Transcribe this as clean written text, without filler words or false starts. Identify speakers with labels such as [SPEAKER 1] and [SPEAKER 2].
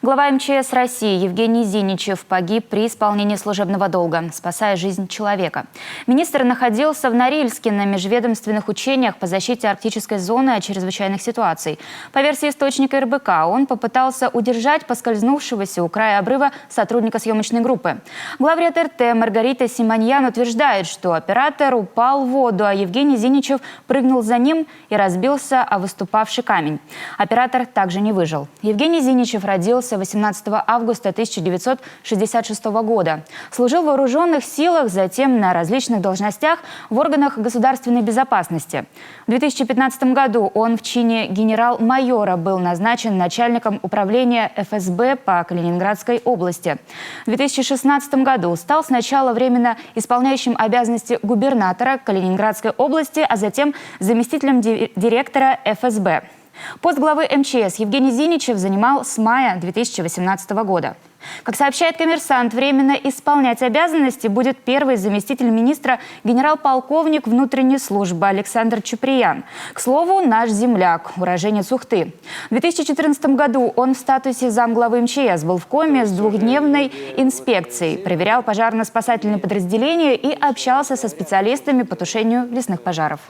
[SPEAKER 1] Глава МЧС России Евгений Зиничев погиб при исполнении служебного долга, спасая жизнь человека. Министр находился в Норильске на межведомственных учениях по защите арктической зоны от чрезвычайных ситуаций. По версии источника РБК, он попытался удержать поскользнувшегося у края обрыва сотрудника съемочной группы. Главред РТ Маргарита Симоньян утверждает, что оператор упал в воду, а Евгений Зиничев прыгнул за ним и разбился о выступавший камень. Оператор также не выжил. Евгений Зиничев родился 18 августа 1966 года. Служил в вооруженных силах, затем на различных должностях в органах государственной безопасности. В 2015 году он в чине генерал-майора был назначен начальником управления ФСБ по Калининградской области. В 2016 году стал сначала временно исполняющим обязанности губернатора Калининградской области, а затем заместителем директора ФСБ. Пост главы МЧС Евгений Зиничев занимал с мая 2018 года. Как сообщает «Коммерсант», временно исполнять обязанности будет первый заместитель министра генерал-полковник внутренней службы Александр Чуприян. К слову, наш земляк, уроженец Ухты. В 2014 году он в статусе замглавы МЧС был в коме с двухдневной инспекцией, проверял пожарно-спасательные подразделения и общался со специалистами по тушению лесных пожаров.